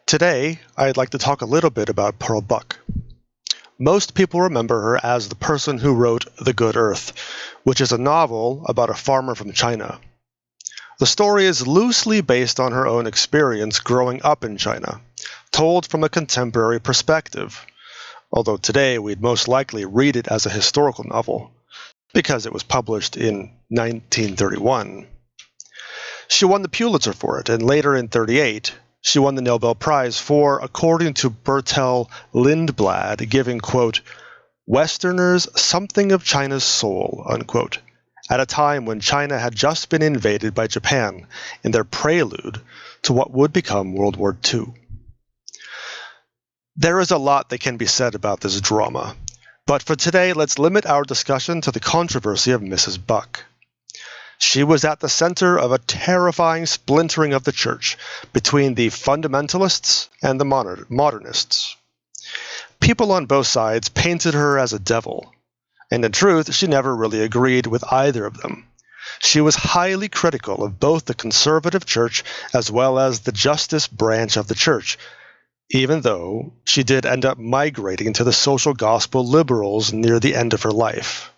Today, I'd like to talk a little bit about Pearl Buck. Most people remember her as the person who wrote The Good Earth, which is a novel about a farmer from China. The story is loosely based on her own experience growing up in China, told from a contemporary perspective, although today we'd most likely read it as a historical novel, because it was published in 1931. She won the Pulitzer for it, and later in 1938, she won the Nobel Prize for, according to Bertel Lindblad, giving, quote, Westerners something of China's soul, unquote, at a time when China had just been invaded by Japan in their prelude to what would become World War II. There is a lot that can be said about this drama, but for today, let's limit our discussion to the controversy of Mrs. Buck. She was at the center of a terrifying splintering of the church between the fundamentalists and the modernists. People on both sides painted her as a devil, and in truth, she never really agreed with either of them. She was highly critical of both the conservative church as well as the justice branch of the church, even though she did end up migrating to the social gospel liberals near the end of her life.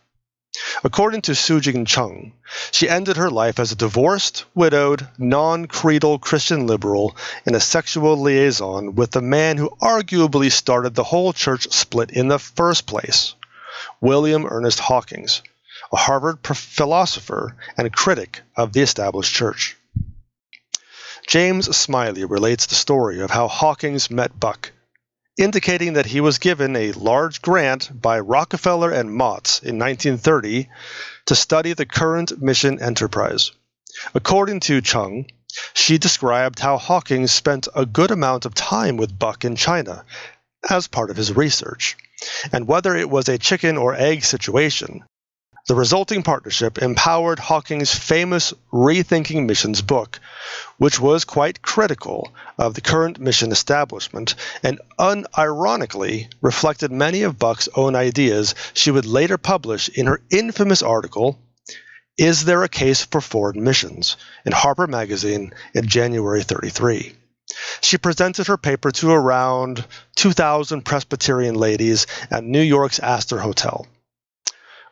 According to Sujing Chung, she ended her life as a divorced, widowed, non-creedal Christian liberal in a sexual liaison with the man who arguably started the whole church split in the first place, William Ernest Hawkins, a Harvard philosopher and critic of the established church. James Smiley relates the story of how Hawkins met Buck, indicating that he was given a large grant by Rockefeller and Motts in 1930 to study the current mission enterprise. According to Chung, she described how Hawkins spent a good amount of time with Buck in China as part of his research, and whether it was a chicken or egg situation, the resulting partnership empowered Hawkins' famous Rethinking Missions book, which was quite critical of the current mission establishment and unironically reflected many of Buck's own ideas she would later publish in her infamous article, Is There a Case for Foreign Missions?, in Harper Magazine in January 1933. She presented her paper to around 2,000 Presbyterian ladies at New York's Astor Hotel.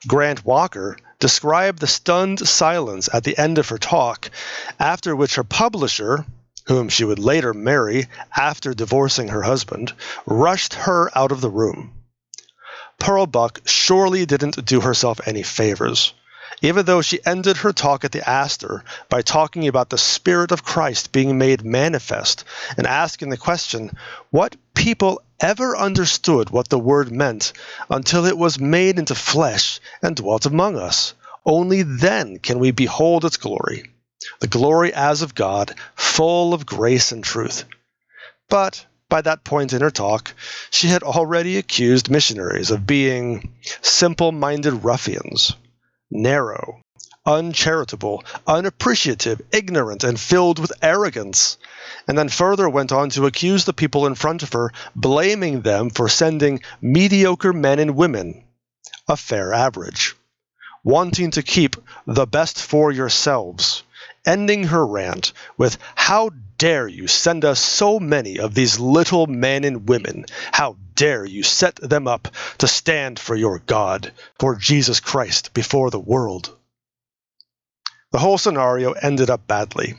Grant Walker described the stunned silence at the end of her talk, after which her publisher, whom she would later marry after divorcing her husband, rushed her out of the room. Pearl Buck surely didn't do herself any favors, even though she ended her talk at the Astor by talking about the Spirit of Christ being made manifest and asking the question, what people ever understood what the word meant until it was made into flesh and dwelt among us. Only then can we behold its glory, the glory as of God, full of grace and truth. But by that point in her talk, she had already accused missionaries of being simple-minded ruffians, narrow, uncharitable, unappreciative, ignorant, and filled with arrogance, and then further went on to accuse the people in front of her, blaming them for sending mediocre men and women, a fair average, wanting to keep the best for yourselves, ending her rant with, how dare you send us so many of these little men and women? How dare you set them up to stand for your God, for Jesus Christ before the world? The whole scenario ended up badly.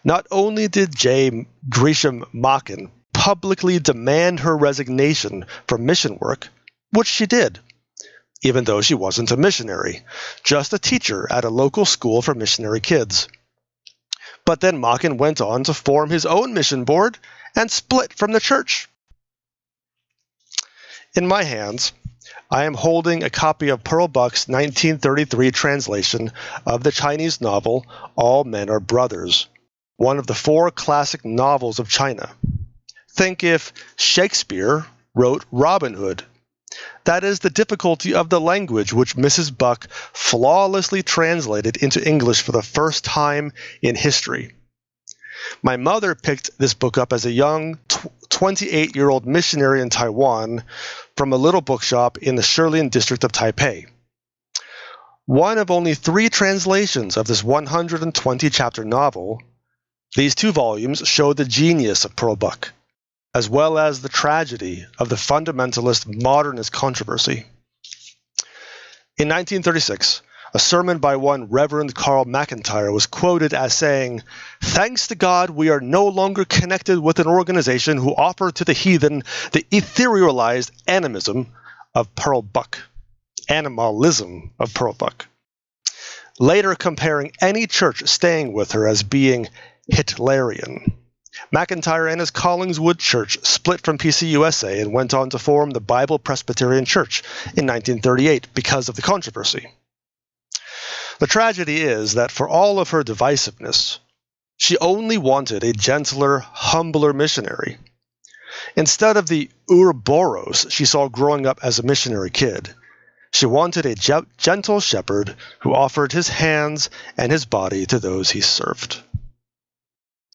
Not only did J. Gresham Machen publicly demand her resignation from mission work, which she did, even though she wasn't a missionary, just a teacher at a local school for missionary kids. But then Machen went on to form his own mission board and split from the church. In my hands, I am holding a copy of Pearl Buck's 1933 translation of the Chinese novel All Men Are Brothers, one of the 4 classic novels of China. Think if Shakespeare wrote Robin Hood. That is the difficulty of the language which Mrs. Buck flawlessly translated into English for the first time in history. My mother picked this book up as a young 28-year-old missionary in Taiwan from a little bookshop in the Shilin district of Taipei. One of only 3 translations of this 120-chapter novel, these 2 volumes show the genius of Pearl Buck, as well as the tragedy of the Fundamentalist-Modernist controversy. In 1936, a sermon by one Reverend Carl McIntyre was quoted as saying, "Thanks to God, we are no longer connected with an organization who offer to the heathen the etherealized animalism of Pearl Buck." Later comparing any church staying with her as being Hitlerian. McIntyre and his Collingswood Church split from PCUSA and went on to form the Bible Presbyterian Church in 1938 because of the controversy. The tragedy is that for all of her divisiveness, she only wanted a gentler, humbler missionary. Instead of the Ouroboros she saw growing up as a missionary kid, she wanted a gentle shepherd who offered his hands and his body to those he served.